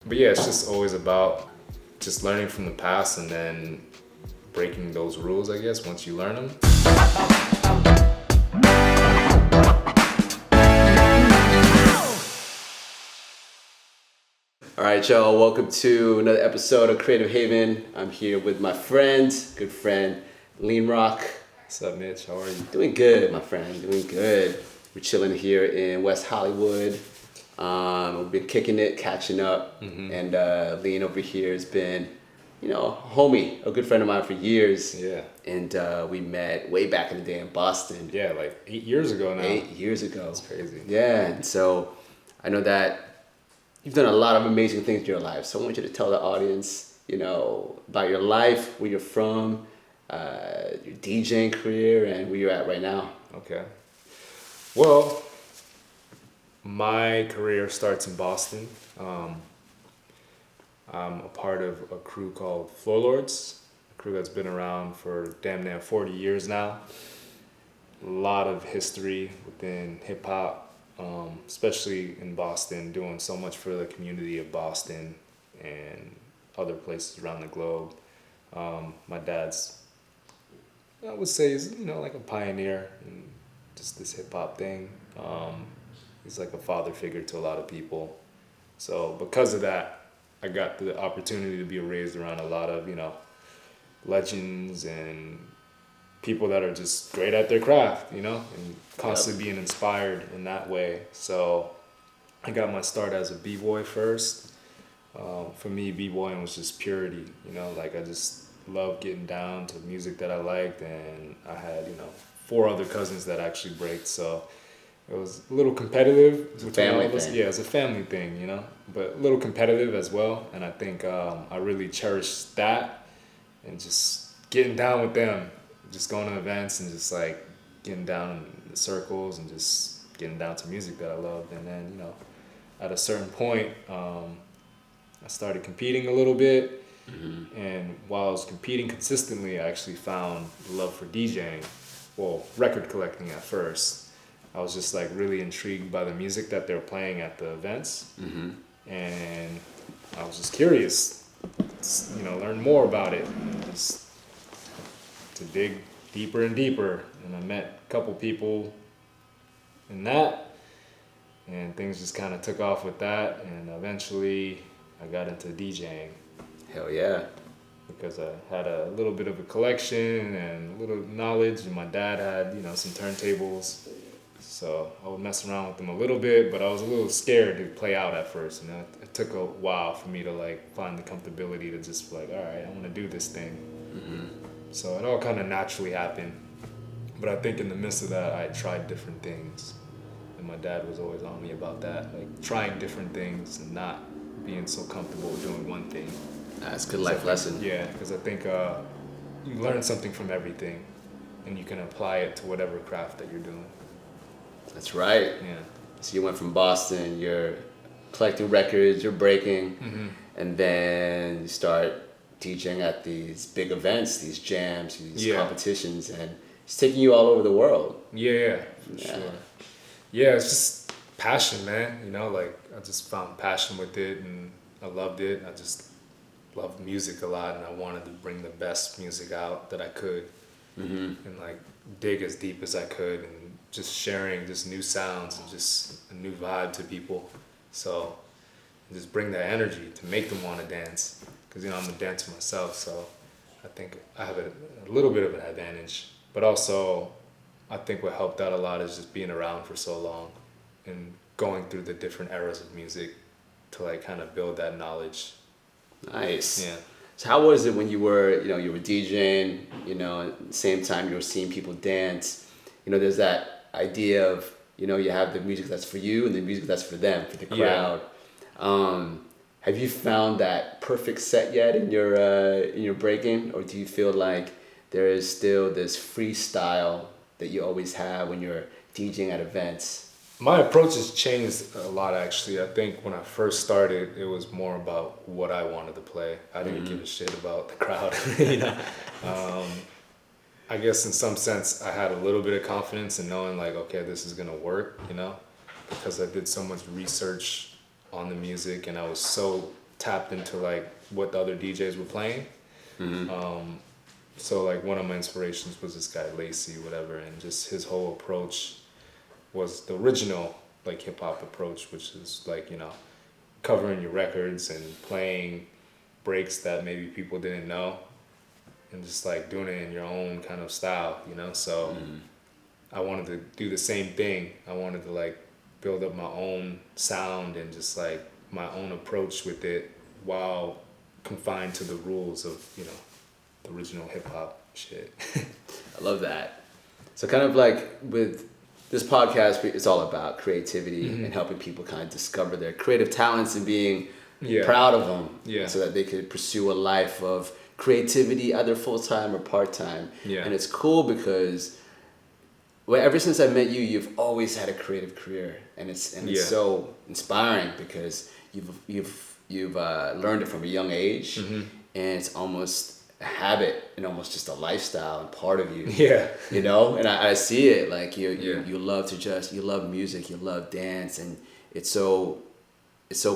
But yeah, it's just always about just learning from the past and then breaking those rules, I guess, once you learn them. All right, y'all, welcome to another episode of Creative Haven. I'm here with my friend, good friend, Lean Rock. What's up, Mitch? How are you? Doing good, my friend, doing good. We're chilling here in West Hollywood. We've been kicking it, catching up, and Lean over here has been, you know, homie, a good friend of mine for years. Yeah. And we met way back in the day in Boston. Yeah, like 8 years ago now. 8 years ago. That's crazy. Yeah, and so I know that you've done a lot of amazing things in your life. So I want you to tell the audience, you know, about your life, where you're from, your DJing career, and where you're at right now. Okay. Well, my career starts in Boston. I'm a part of a crew called Floorlords, a crew that's been around for damn near 40 years now. A lot of history within hip hop, especially in Boston, doing so much for the community of Boston and other places around the globe. My dad's, I would say, is, you know, like a pioneer in just this hip hop thing. He's like a father figure to a lot of people. So because of that, I got the opportunity to be raised around a lot of, you know, legends and people that are just great at their craft, you know, and constantly being inspired in that way. So I got my start as a B-boy first. For me, B-boying was just purity, you know, like I just loved getting down to music that I liked, and I had, you know, 4 other cousins that actually breaked, so it was a little competitive. It's a family thing. Yeah, it's a family thing, you know, but a little competitive as well, and I think I really cherished that, and just getting down with them, just going to events and just like getting down in the circles and just getting down to music that I loved. And then, you know, at a certain point, I started competing a little bit. And while I was competing consistently, I actually found love for DJing. Well, record collecting at first. I was just like really intrigued by the music that they were playing at the events. And I was just curious, you know, learn more about it. And just to dig deeper and deeper, and I met a couple people in that, and things just kind of took off with that, and eventually I got into DJing. Hell yeah. Because I had a little bit of a collection and a little knowledge, and my dad had, you know, some turntables, so I would mess around with them a little bit, but I was a little scared to play out at first, and it took a while for me to like find the comfortability to just be like, all right, I want to do this thing. So it all kind of naturally happened. But I think in the midst of that, I tried different things. And my dad was always on me about that, like trying different things and not being so comfortable doing one thing. That's a good life lesson. Yeah, because I think you learn something from everything, and you can apply it to whatever craft that you're doing. That's right. Yeah. So you went from Boston, you're collecting records, you're breaking, and then you start DJing at these big events, these jams, these competitions, and it's taking you all over the world. Yeah, for sure. Yeah, it's just passion, man. You know, like I just found passion with it, and I loved it. I just loved music a lot, and I wanted to bring the best music out that I could, and like dig as deep as I could, and just sharing just new sounds and just a new vibe to people. So just bring that energy to make them want to dance. Because, you know, I'm a dancer myself, so I think I have a little bit of an advantage. But also, I think what helped out a lot is just being around for so long and going through the different eras of music to like kind of build that knowledge. Nice. Yeah. So how was it when you were DJing, you know, at the same time you were seeing people dance? You know, there's that idea of, you know, you have the music that's for you and the music that's for them, for the crowd. Have you found that perfect set yet in your breaking, or do you feel like there is still this freestyle that you always have when you're DJing at events? My approach has changed a lot, actually. I think when I first started, it was more about what I wanted to play. I didn't give a shit about the crowd. You know? I guess in some sense, I had a little bit of confidence in knowing like, okay, this is gonna work, you know, because I did so much research on the music and I was so tapped into like what the other DJs were playing. So like one of my inspirations was this guy Lacey, whatever, and just his whole approach was the original like hip hop approach, which is like, you know, covering your records and playing breaks that maybe people didn't know, and just like doing it in your own kind of style, you know. So I wanted to do the same thing. I wanted to like build up my own sound and just like my own approach with it while confined to the rules of, you know, the original hip hop shit. I love that. So kind of like with this podcast, it's all about creativity and helping people kind of discover their creative talents and being proud of them, so that they could pursue a life of creativity, either full-time or part-time. And it's cool because ever since I met you, you've always had a creative career, and it's so inspiring because you've learned it from a young age, and it's almost a habit and almost just a lifestyle and part of you. You know, and I see it like you love you love music, you love dance, and it's so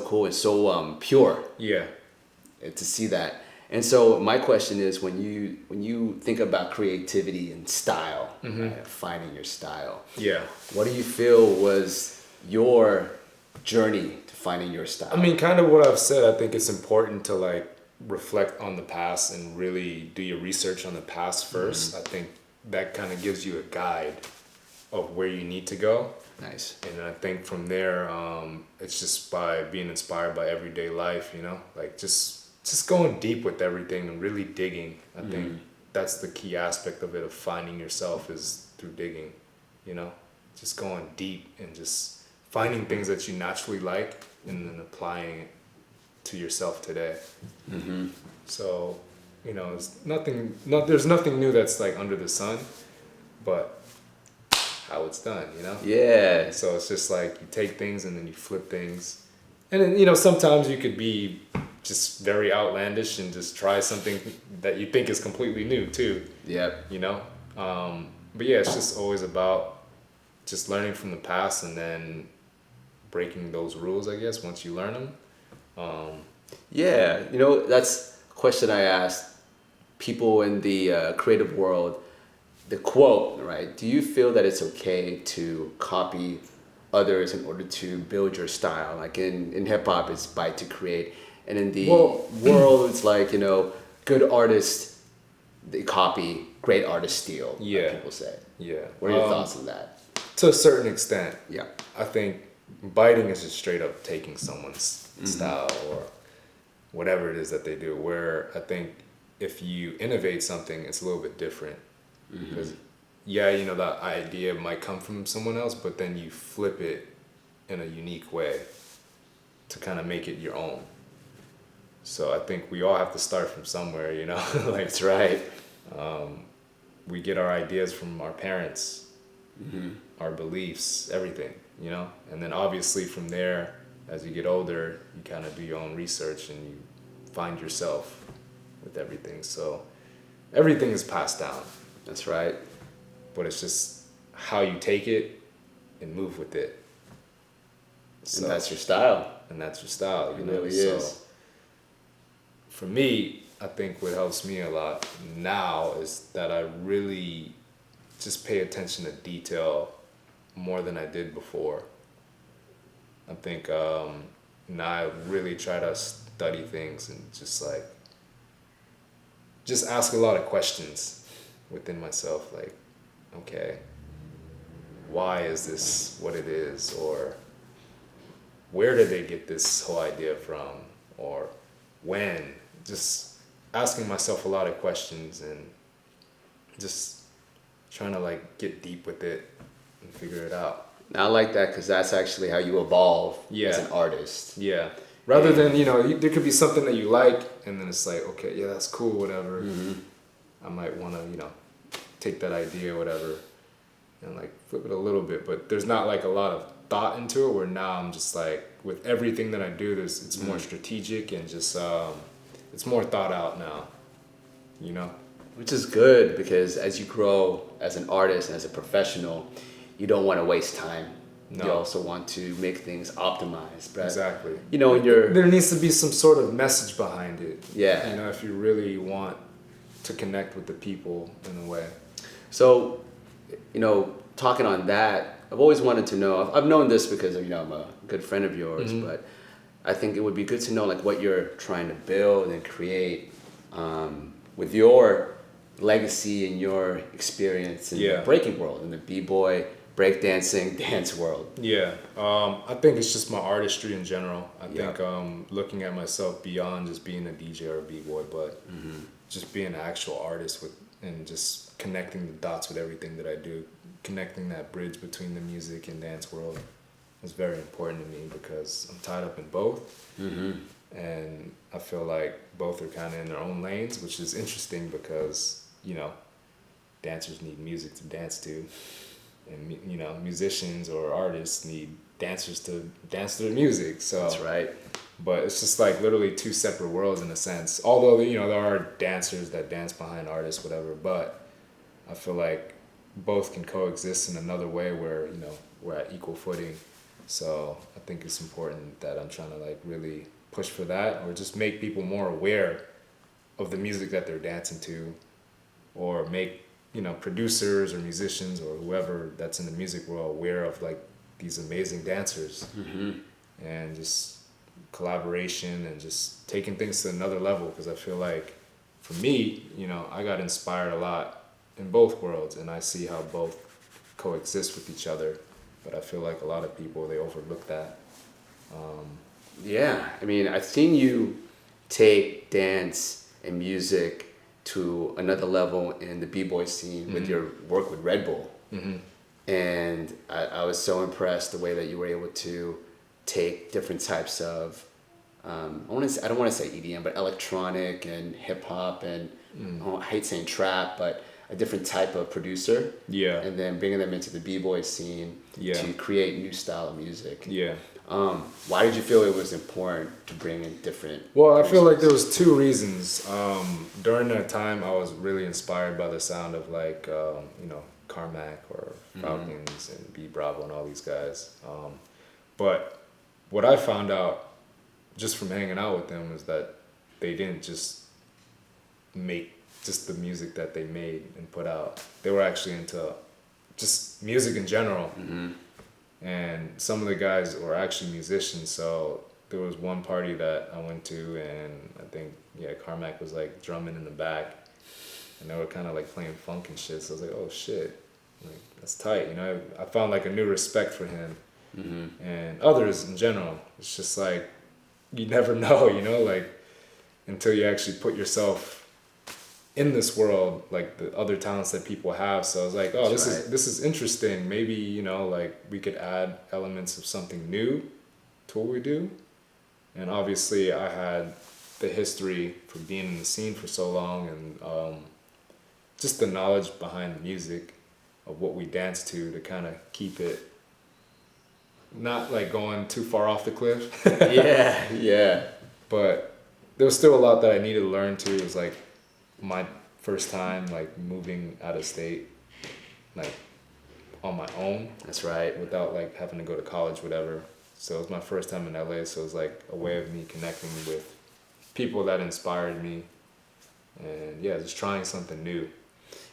cool and so pure. To see that. And so my question is, when you think about creativity and style, right, finding your style, what do you feel was your journey to finding your style? I mean, kind of what I've said. I think it's important to like reflect on the past and really do your research on the past first. I think that kind of gives you a guide of where you need to go. Nice. And I think from there, it's just by being inspired by everyday life, you know, like just going deep with everything and really digging. I think that's the key aspect of it, of finding yourself, is through digging, you know, just going deep and just finding things that you naturally like and then applying it to yourself today. So, you know, there's nothing new that's like under the sun, but how it's done, you know? So it's just like you take things and then you flip things. And then, you know, sometimes you could be just very outlandish and just try something that you think is completely new too. You know? But yeah, it's just always about just learning from the past and then breaking those rules, I guess, once you learn them. You know, that's a question I asked people in the creative world. The quote, right? Do you feel that it's okay to copy others in order to build your style? Like in hip hop, it's bite to create. And in the world, it's like, you know, good artists, they copy, great artists steal, like people say. What are your thoughts on that? To a certain extent. I think biting is just straight up taking someone's style or whatever it is that they do, where I think if you innovate something, it's a little bit different. Because you know, that idea might come from someone else, but then you flip it in a unique way to kind of make it your own. So I think we all have to start from somewhere, you know. Like, that's right. We get our ideas from our parents, our beliefs, everything, you know. And then obviously from there, as you get older, you kind of do your own research and you find yourself with everything. So everything is passed down. That's right. But it's just how you take it and move with it. So, and that's your style. And that's your style, you know. Really so is. For me, I think what helps me a lot now is that I really just pay attention to detail more than I did before. I think now I really try to study things and just ask a lot of questions within myself, like, okay, why is this what it is, or where did they get this whole idea from, or when? Just asking myself a lot of questions and just trying to like get deep with it and figure it out. I like that because that's actually how you evolve as an artist. Rather than, you know, there could be something that you like and then it's like, okay, yeah, that's cool, whatever. I might want to, you know, take that idea, whatever, and like flip it a little bit, but there's not like a lot of thought into it, where now I'm just like, with everything that I do, it's more strategic and just, it's more thought out now, you know? Which is good, because as you grow as an artist and as a professional, you don't want to waste time. You also want to make things optimized. But, exactly. You know, there needs to be some sort of message behind it. Yeah. You know, if you really want to connect with the people in a way. So, you know, talking on that, I've always wanted to know, I've known this because, you know, I'm a good friend of yours, but I think it would be good to know like what you're trying to build and create with your legacy and your experience in the breaking world, in the B-boy, breakdancing, dance world. Yeah, I think it's just my artistry in general. I think looking at myself beyond just being a DJ or a B-boy, but just being an actual artist and just connecting the dots with everything that I do, connecting that bridge between the music and dance world is very important to me because I'm tied up in both. And I feel like both are kind of in their own lanes, which is interesting because, you know, dancers need music to dance to. And, you know, musicians or artists need dancers to dance to their music. So that's right. But it's just like literally two separate worlds in a sense. Although, you know, there are dancers that dance behind artists, whatever. But I feel like both can coexist in another way where, you know, we're at equal footing. So I think it's important that I'm trying to like really push for that, or just make people more aware of the music that they're dancing to, or make, you know, producers or musicians or whoever that's in the music world aware of like these amazing dancers. And just collaboration and just taking things to another level, because I feel like for me, you know, I got inspired a lot in both worlds and I see how both coexist with each other, but I feel like a lot of people, they overlook that. Yeah, I mean, I've seen you take dance and music to another level in the B-boy scene with your work with Redbull. And I was so impressed the way that you were able to take different types of, I don't want to say EDM, but electronic and hip hop and I hate saying trap, but a different type of producer. Yeah. And then bringing them into the B-boy scene to create new style of music. Yeah. Why did you feel it was important to bring in different Well, I feel like there was two reasons. During that time, I was really inspired by the sound of like, you know, Carmack or Falcons and B Bravo and all these guys. But what I found out just from hanging out with them was that they didn't just make just the music that they made and put out. They were actually into just music in general. And some of the guys were actually musicians. So there was one party that I went to and I think, Carmack was like drumming in the back and they were kind of like playing funk and shit. So I was like, oh shit, like that's tight. You know, I found like a new respect for him and others in general. It's just like, you never know, you know, like until you actually put yourself in this world, like the other talents that people have. So I was like, oh, this is interesting. Maybe, you know, like we could add elements of something new to what we do. And obviously I had the history for being in the scene for so long and just the knowledge behind the music of what we dance to kind of keep it not like going too far off the cliff. Yeah. But there was still a lot that I needed to learn too. It was like my first time like moving out of state, like on my own. That's right. Without like having to go to college, whatever. So it was my first time in LA. So it was like a way of me connecting with people that inspired me, and just trying something new.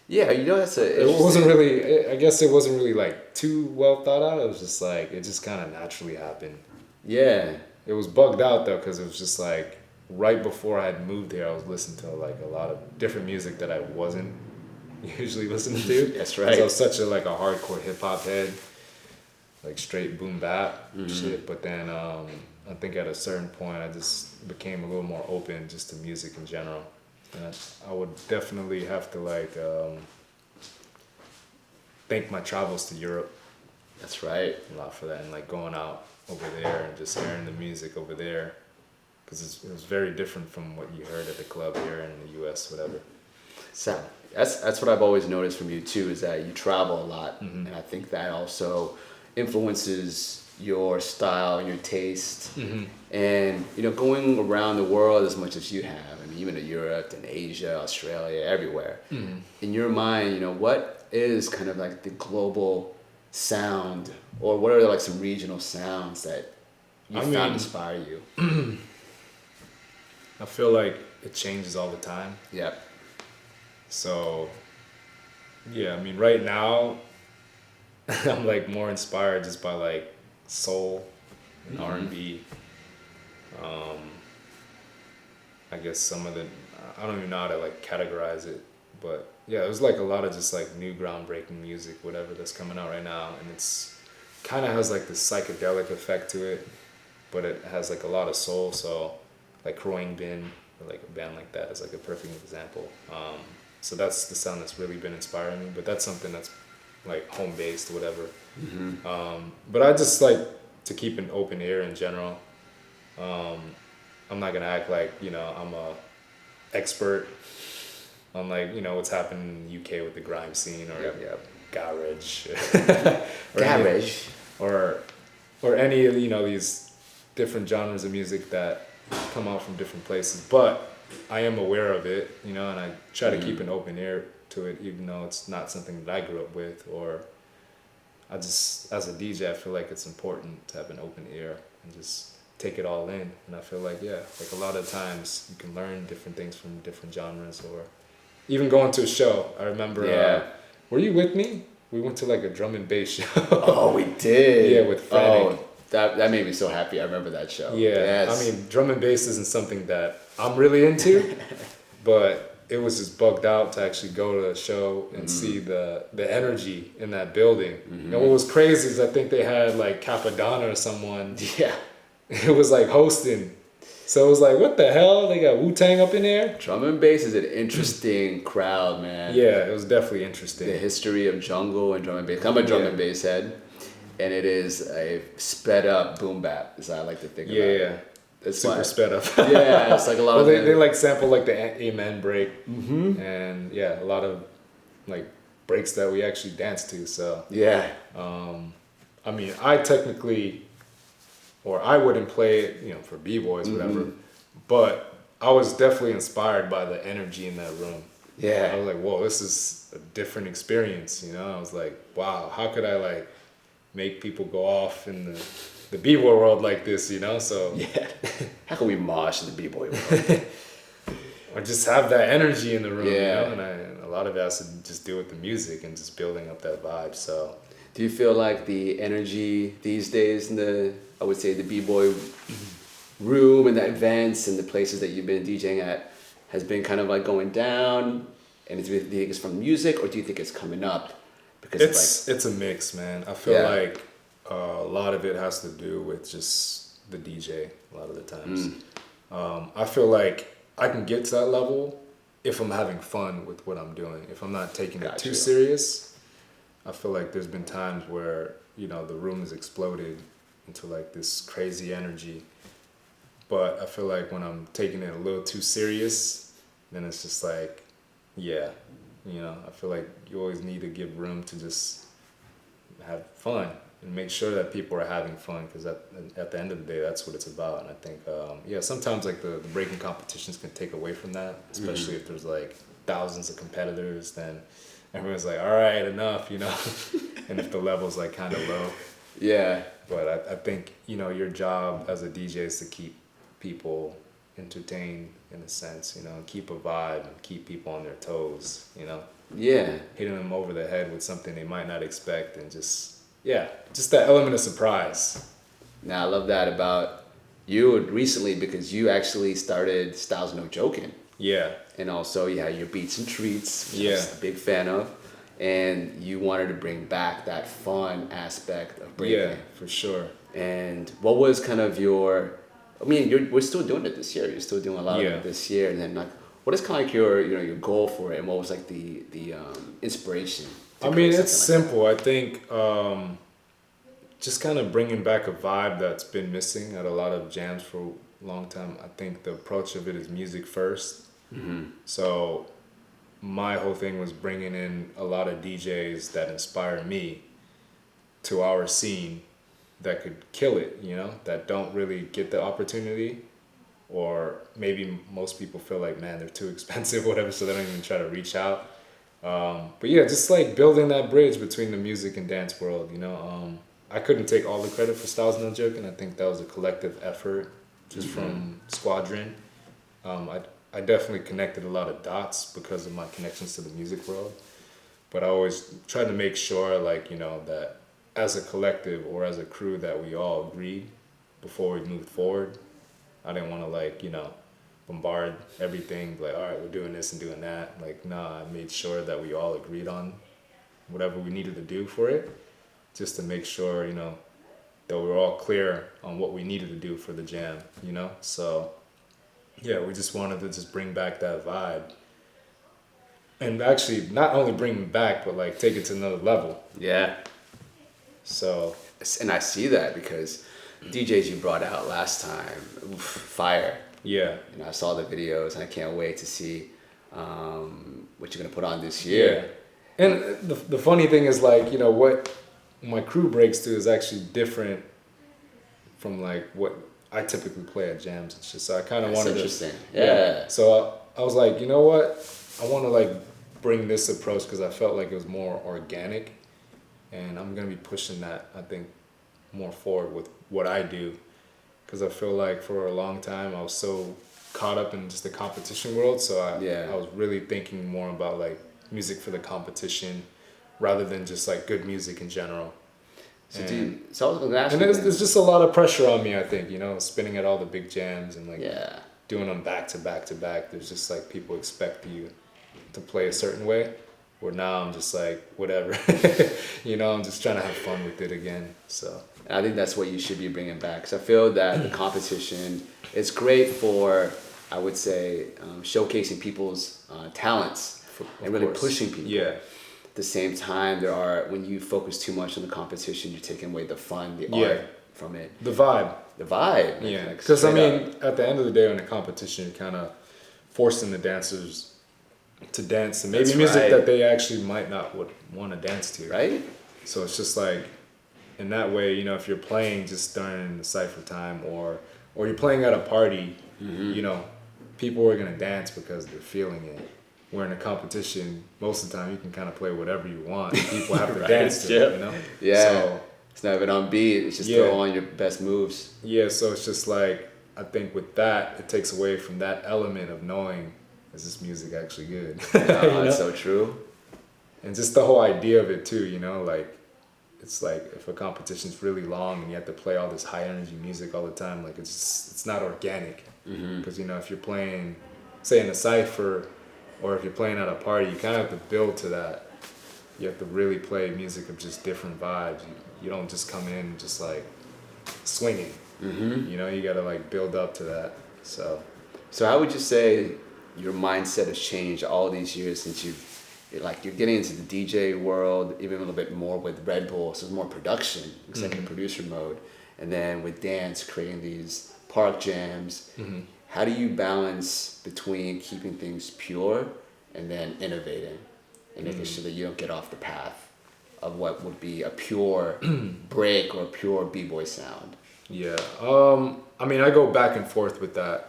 Yeah, you know, it wasn't really. I guess it wasn't really like too well thought out. It was just like it just kind of naturally happened. Yeah. It was bugged out though, because it was just like right before I had moved here, I was listening to like a lot of different music that I wasn't usually listening to. That's right. I was such a hardcore hip hop head, like straight boom bap shit. But then I think at a certain point, I just became a little more open just to music in general. And I would definitely have to like thank my travels to Europe. That's right. A lot for that, and like going out over there and just hearing the music over there. Because it was very different from what you heard at the club here in the U.S., whatever. So that's what I've always noticed from you too, is that you travel a lot, and I think that also influences your style, your taste, and you know, going around the world as much as you have. I mean, even to Europe and Asia, Australia, everywhere. In your mind, you know, what is kind of like the global sound or what are like some regional sounds that you found inspire you? I feel like it changes all the time. Yeah. So, yeah, I mean, right now, I'm like more inspired just by like soul and R&B. I guess some of the, I don't even know how to like categorize it, but yeah, it was like a lot of just like new groundbreaking music, whatever that's coming out right now, and it's kind of has like this psychedelic effect to it, but it has like a lot of soul. So, like Crowing Bin, or like a band like that is like a perfect example. So that's the sound that's really been inspiring me. But that's something that's like home based, whatever. But I just like to keep an open ear in general. I'm not gonna act like I'm a expert on like what's happening in the UK with the grime scene or garage, Garage, or any of these different genres of music that come out from different places. But I am aware of it, and I try to keep an open ear to it, even though it's not something that I grew up with. Or I just, as a DJ, I feel like it's important to have an open ear and just take it all in. And I feel like, like a lot of times you can learn different things from different genres, or even going to a show. I remember, were you with me? We went to like a drum and bass show. Oh, we did. Yeah, with Frantic. Oh, that made me so happy. I remember that show. Yeah, yes. I mean, drum and bass isn't something that I'm really into, but it was just bugged out to actually go to a show and see the energy in that building. And what was crazy is I think they had like Capadonna or someone. Yeah. It was like hosting. So it was like, what the hell? They got Wu-Tang up in there? Drum and bass is an interesting crowd, man. Yeah, it was definitely interesting. The history of jungle and drum and bass. I'm a drum and bass head, and it is a sped up boom bap, as I like to think about it. Yeah. It's super sped up. Yeah, it's like a lot of... They like sample like the Amen break. And a lot of like breaks that we actually dance to. So yeah. I mean, I technically... or I wouldn't play it, for B-boys, whatever. But I was definitely inspired by the energy in that room. Yeah. I was like, whoa, this is a different experience, I was like, wow, how could I like make people go off in the B-boy world like this, So yeah. How can we mosh in the B-boy world? Or just have that energy in the room, And a lot of it has to just do with the music and just building up that vibe. So do you feel like the energy these days in the, I would say, the B-boy room and the events and the places that you've been DJing at has been kind of like going down? And do you think it's from music, or do you think it's coming up? Because it's a mix, man. I feel like a lot of it has to do with just the DJ a lot of the times. I feel like I can get to that level if I'm having fun with what I'm doing. If I'm not taking it too serious, I feel like there's been times where, the room has exploded into like this crazy energy. But I feel like when I'm taking it a little too serious, then it's just like, I feel like you always need to give room to just have fun and make sure that people are having fun, because at the end of the day, that's what it's about. And I think, sometimes like the breaking competitions can take away from that, especially if there's like thousands of competitors, then everyone's like, all right, enough, and if the level's like kind of low. Yeah. But I think, your job as a DJ is to keep people entertained in a sense, keep a vibe and keep people on their toes, Yeah. Hitting them over the head with something they might not expect, and just that element of surprise. Now, I love that about you recently, because you actually started Styles No Joking. Yeah. And also you had your Beats and Treats, which Yeah. I'm a big fan of. And you wanted to bring back that fun aspect of breaking. Yeah, for sure. And what was kind of your, we're still doing it this year. You're still doing a lot of it this year. And then like, what is kind of like your goal for it? And what was like the inspiration? It's simple. I think just kind of bringing back a vibe that's been missing at a lot of jams for a long time. I think the approach of it is music first. So my whole thing was bringing in a lot of DJs that inspire me to our scene that could kill it, that don't really get the opportunity, or maybe most people feel like, man, they're too expensive, whatever, so they don't even try to reach out. But just like building that bridge between the music and dance world, I couldn't take all the credit for Styles No Joking. I think that was a collective effort just from Squadron. I definitely connected a lot of dots because of my connections to the music world. But I always tried to make sure, like, you know, that as a collective or as a crew that we all agreed before we moved forward. I didn't want to, like, you know, bombard everything, like, all right, we're doing this and doing that. Like, nah, I made sure that we all agreed on whatever we needed to do for it, just to make sure, you know, that we were all clear on what we needed to do for the jam, you know? So, yeah, we just wanted to just bring back that vibe. And actually, not only bring it back, but, like, take it to another level. Yeah. So. And I see that because DJs you brought out last time, oof, fire. Yeah. You know, I saw the videos and I can't wait to see what you're gonna put on this year. Yeah. And the funny thing is, like, you know, what my crew breaks to is actually different from, like, what I typically play at jams and shit. So I kind of wanted to. Interesting. Yeah. So I was like, you know what? I want to, like, bring this approach because I felt like it was more organic, and I'm gonna be pushing that, I think, more forward with what I do, because I feel like for a long time I was so caught up in just the competition world. So I was really thinking more about, like, music for the competition rather than just, like, good music in general. So so I was gonna ask you. And there's just a lot of pressure on me, I think, you know, spinning at all the big jams and, like, doing them back to back to back. There's just, like, people expect you to play a certain way, where now I'm just like, whatever. You know, I'm just trying to have fun with it again. So I think that's what you should be bringing back. So I feel that the competition is great for, I would say, showcasing people's talents and really pushing people. Yeah. At the same time, when you focus too much on the competition, you're taking away the fun, the art from it. The vibe. The vibe. Yeah. Because, I mean, at the end of the day, in a competition, you're kind of forcing the dancers to dance and maybe music that they actually might not would want to dance to. Right? So it's just like, in that way, you know, if you're playing just during the cypher time or you're playing at a party, you know, people are going to dance because they're feeling it. Where in a competition, most of the time you can kind of play whatever you want. People have to dance to it, you know? Yeah. So, it's not even on beat. It's just throw on your best moves. Yeah, so it's just like, I think with that, it takes away from that element of knowing, is this music actually good? That's so true. And just the whole idea of it too, you know, like, it's like if a competition's really long and you have to play all this high energy music all the time, like, it's not organic. Because, you know, if you're playing, say, in a cypher, or if you're playing at a party, you kind of have to build to that. You have to really play music of just different vibes. You don't just come in just, like, swinging. You know, you got to, like, build up to that. So how would you say your mindset has changed all these years since you're getting into the DJ world, even a little bit more with Redbull, so it's more production, executive producer mode, and then with dance, creating these park jams. How do you balance between keeping things pure and then innovating and making sure that you don't get off the path of what would be a pure break or a pure B-boy sound? Yeah, I mean, I go back and forth with that.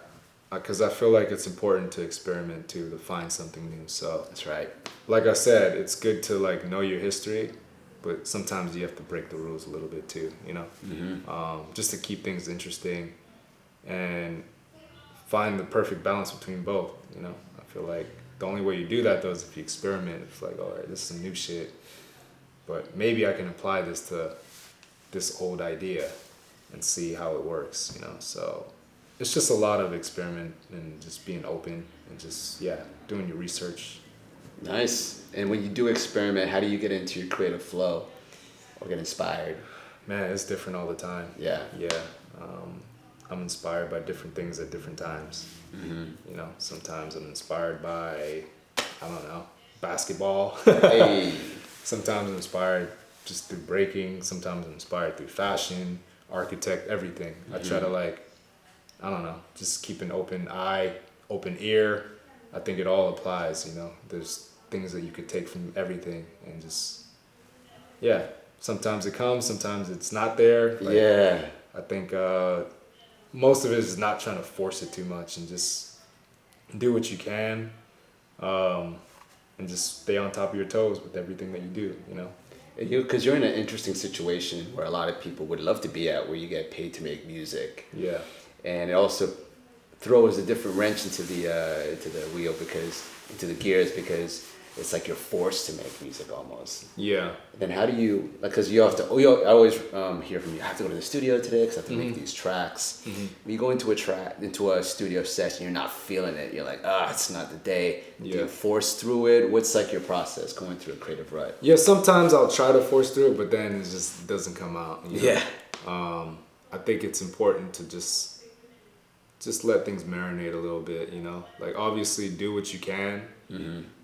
Because I feel like it's important to experiment too, to find something new. So that's right. Like I said, it's good to, like, know your history, but sometimes you have to break the rules a little bit too, you know, just to keep things interesting and find the perfect balance between both. You know, I feel like the only way you do that though is if you experiment. It's like, all right, this is some new shit, but maybe I can apply this to this old idea and see how it works. You know, so. It's just a lot of experiment and just being open and just, doing your research. Nice. And when you do experiment, how do you get into your creative flow or get inspired? Man, it's different all the time. Yeah. I'm inspired by different things at different times. You know, sometimes I'm inspired by, I don't know, basketball. Hey. Sometimes I'm inspired just through breaking. Sometimes I'm inspired through fashion, architect, everything. I try to, like, I don't know, just keep an open eye, open ear. I think it all applies, you know. There's things that you could take from everything and just, sometimes it comes, sometimes it's not there. Like, I think most of it is not trying to force it too much and just do what you can and just stay on top of your toes with everything that you do, you know. Because you're in an interesting situation where a lot of people would love to be at, where you get paid to make music. Yeah. And it also throws a different wrench into the wheel, because into the gears, because it's like you're forced to make music almost. Yeah. Then how do you, like, because you have to, I always hear from you, I have to go to the studio today because I have to make these tracks. When you go into a studio session, you're not feeling it. You're like, it's not the day. Yeah. Do you force through it? What's like your process going through a creative rut? Yeah, sometimes I'll try to force through it, but then it just doesn't come out. You know? Yeah. I think it's important to just let things marinate a little bit, you know? Like, obviously do what you can,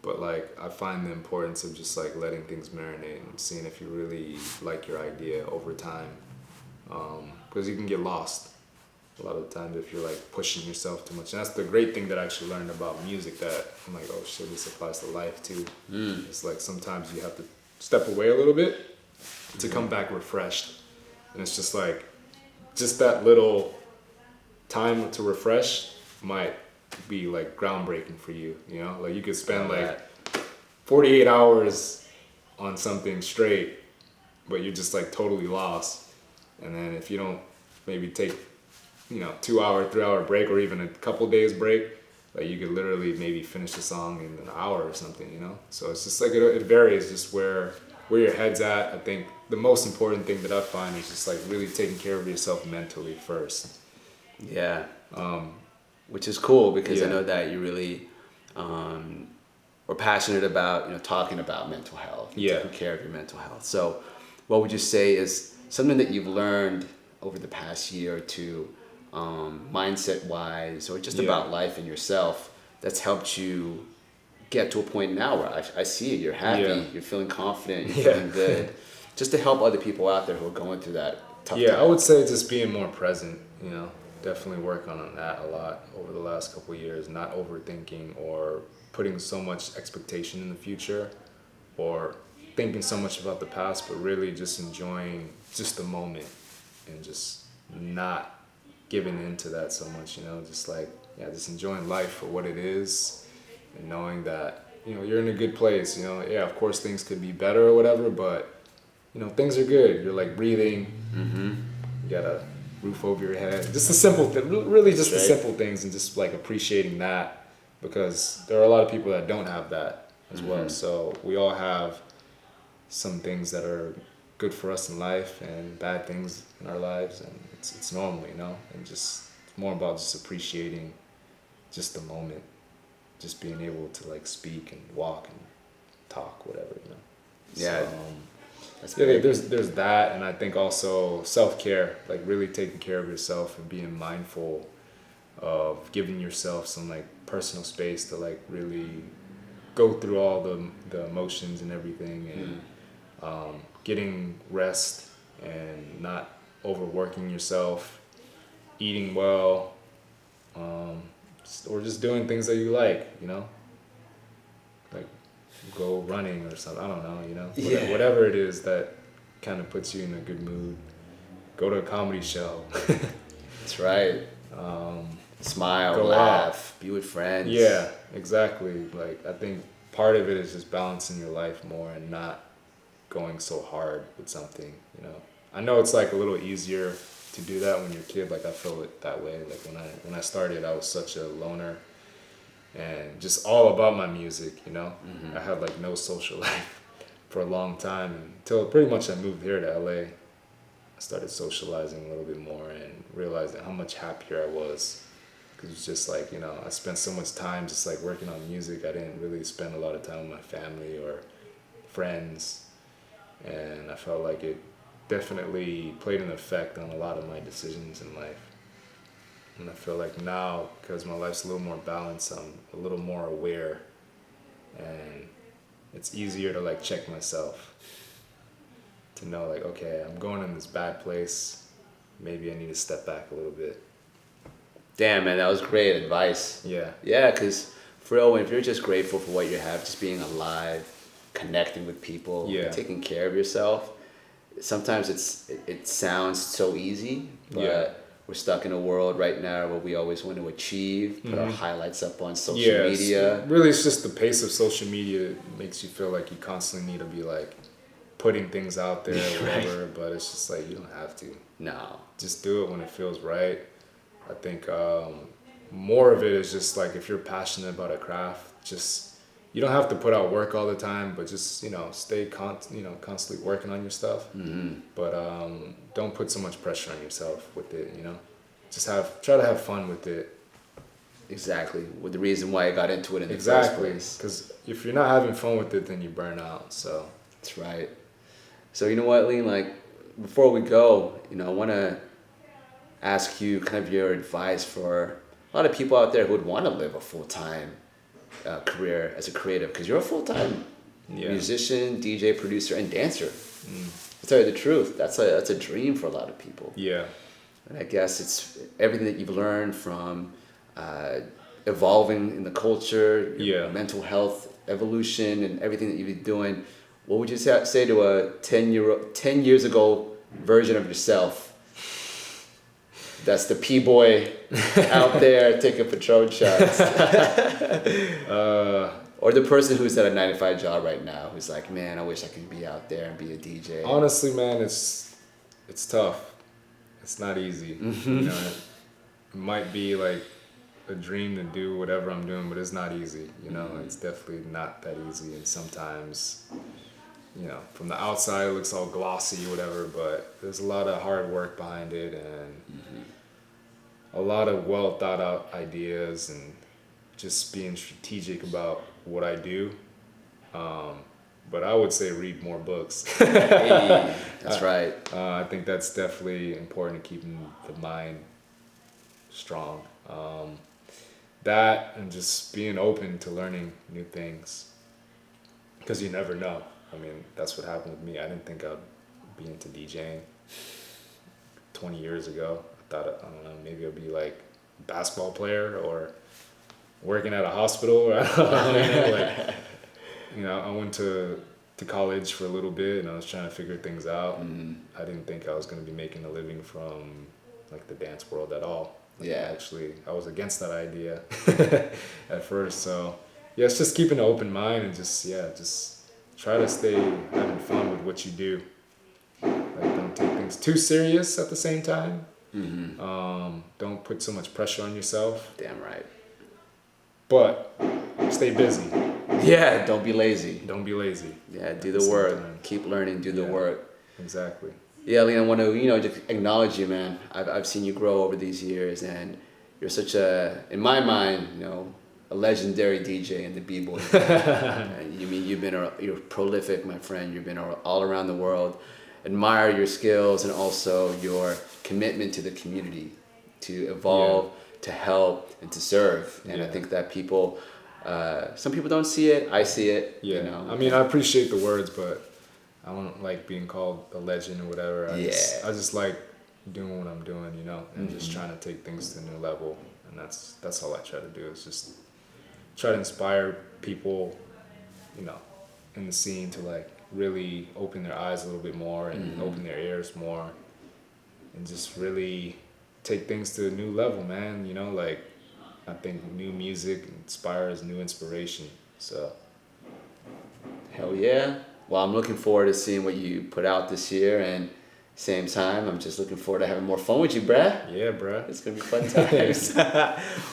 but like, I find the importance of just like letting things marinate and seeing if you really like your idea over time. Because you can get lost a lot of the time if you're like pushing yourself too much. And that's the great thing that I actually learned about music, that I'm like, oh shit, this applies to life too. It's like sometimes you have to step away a little bit to come back refreshed. And it's just like, just that little time to refresh might be like groundbreaking for you, you know? Like you could spend like 48 hours on something straight, but you're just like totally lost. And then if you don't maybe take, 2 hour, 3 hour break, or even a couple days break, like you could literally maybe finish the song in an hour or something, you know? So it's just like, it varies just where your head's at. I think the most important thing that I find is just like really taking care of yourself mentally first. Yeah. Which is cool, because I Yeah. know that you really are passionate about, talking about mental health, taking care of your mental health. So what would you say is something that you've learned over the past year or two, mindset wise, or just about life and yourself, that's helped you get to a point now where I see it, you're happy, you're feeling confident, you're feeling good, just to help other people out there who are going through that tough time? I would say just being more present, definitely work on that a lot over the last couple of years, not overthinking or putting so much expectation in the future or thinking so much about the past, but really just enjoying just the moment and just not giving into that so much, just like, just enjoying life for what it is and knowing that, you're in a good place, of course things could be better or whatever, but, things are good. You're like breathing, you got a roof over your head, just the simple really just the simple things, and just like appreciating that, because there are a lot of people that don't have that as well. So we all have some things that are good for us in life and bad things in our lives, and it's normal, and just it's more about just appreciating just the moment, just being able to like speak and walk and talk, whatever, So, there's that, and I think also self-care, like really taking care of yourself and being mindful of giving yourself some like personal space to like really go through all the emotions and everything, and getting rest and not overworking yourself, eating well, or just doing things that you like, like go running or something, I don't know, whatever it is that kind of puts you in a good mood. Go to a comedy show. That's right. Smile, go laugh, be with friends. Yeah, exactly. Like, I think part of it is just balancing your life more and not going so hard with something, I know it's like a little easier to do that when you're a kid. Like, I felt it that way. Like when I started, I was such a loner and just all about my music, I had like no social life for a long time, until pretty much I moved here to LA. I started socializing a little bit more and realized how much happier I was, because it's just like, I spent so much time just like working on music. I didn't really spend a lot of time with my family or friends, and I felt like it definitely played an effect on a lot of my decisions in life. And I feel like now, because my life's a little more balanced, I'm a little more aware, and it's easier to like check myself, to know like, okay, I'm going in this bad place, maybe I need to step back a little bit. Damn, man, that was great advice. Yeah, because for real, if you're just grateful for what you have, just being alive, connecting with people, taking care of yourself, sometimes it sounds so easy, but we're stuck in a world right now where we always want to achieve, put our highlights up on social media. Really, it's just the pace of social media makes you feel like you constantly need to be like putting things out there or whatever, but it's just like, you don't have to. No. Just do it when it feels right. I think more of it is just like, if you're passionate about a craft, just, you don't have to put out work all the time, but just, stay constantly working on your stuff. Mm-hmm. But don't put so much pressure on yourself with it, Just try to have fun with it. Exactly. With the reason why I got into it in the first Exactly. place. Because if you're not having fun with it, then you burn out. So that's right. So you know what, Lean? Like, before we go, I want to ask you kind of your advice for a lot of people out there who would want to live a full-time career as a creative, because you're a full-time musician, DJ, producer, and dancer. To tell you the truth, that's a dream for a lot of people. Yeah. And I guess it's everything that you've learned from evolving in the culture, mental health evolution, and everything that you've been doing. What would you say to a 10 years ago version of yourself? That's the BBoy out there taking Patron shots. Or the person who's at a 9-to-5 job right now, who's like, man, I wish I could be out there and be a DJ. Honestly, man, it's tough. It's not easy. It might be like a dream to do whatever I'm doing, but it's not easy. It's definitely not that easy. And sometimes, from the outside it looks all glossy or whatever, but there's a lot of hard work behind it, and a lot of well thought out ideas, and just being strategic about what I do. But I would say read more books. Hey, that's right. I think that's definitely important, keeping the mind strong. That, and just being open to learning new things, because you never know. I mean, that's what happened with me. I didn't think I'd be into DJing 20 years ago. I thought, I don't know, maybe I'd be like a basketball player or working at a hospital. I went to college for a little bit, and I was trying to figure things out. I didn't think I was going to be making a living from like the dance world at all. Actually, I was against that idea at first. So it's just keeping an open mind, and just try to stay having fun with what you do. Like, don't take things too serious at the same time. Don't put so much pressure on yourself. Damn right. But stay busy. Yeah, don't be lazy. Don't be lazy. Yeah, do the work. Keep learning, do the work. Exactly. Yeah, Lean, I want to, just acknowledge you, man. I've seen you grow over these years, and you're such in my mind, a legendary DJ in the BBoy. You're prolific, my friend. You've been all around the world. Admire your skills and also your commitment to the community, to evolve, to help, and to serve. And I think that people, some people don't see it. I see it. Yeah. I mean, I appreciate the words, but I don't like being called a legend or whatever. I just like doing what I'm doing, and just trying to take things to a new level. And that's all I try to do, is just try to inspire people, in the scene, to like really open their eyes a little bit more, and open their ears more, and just really take things to a new level, man. Like, I think new music inspires new inspiration. So hell yeah. Well, I'm looking forward to seeing what you put out this year, and same time, I'm just looking forward to having more fun with you, bruh. Yeah, bruh. It's gonna be fun times.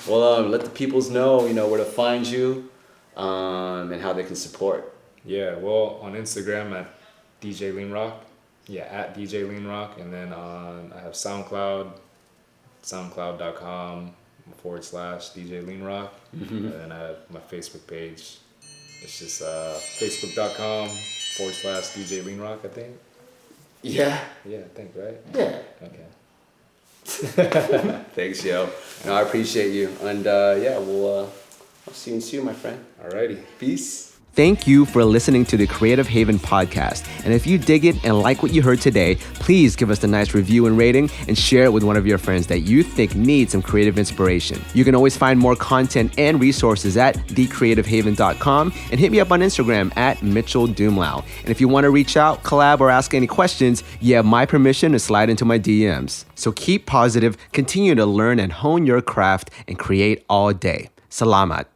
Well, let the peoples know, where to find you, and how they can support. Yeah, well, on Instagram at DJ Lean Rock. Yeah, at DJ Lean Rock. And then I have SoundCloud, soundcloud.com/DJ Lean Rock. And then I have my Facebook page. It's just facebook.com/DJ Lean Rock, I think. Yeah. Yeah, I think, right? Yeah. Okay. Thanks, yo. No, I appreciate you. And I'll see you soon, my friend. Alrighty. Peace. Thank you for listening to the Creative Haven podcast. And if you dig it and like what you heard today, please give us a nice review and rating, and share it with one of your friends that you think needs some creative inspiration. You can always find more content and resources at thecreativehaven.com, and hit me up on Instagram at Mitchel Dumlao. And if you want to reach out, collab, or ask any questions, you have my permission to slide into my DMs. So keep positive, continue to learn and hone your craft, and create all day. Salamat.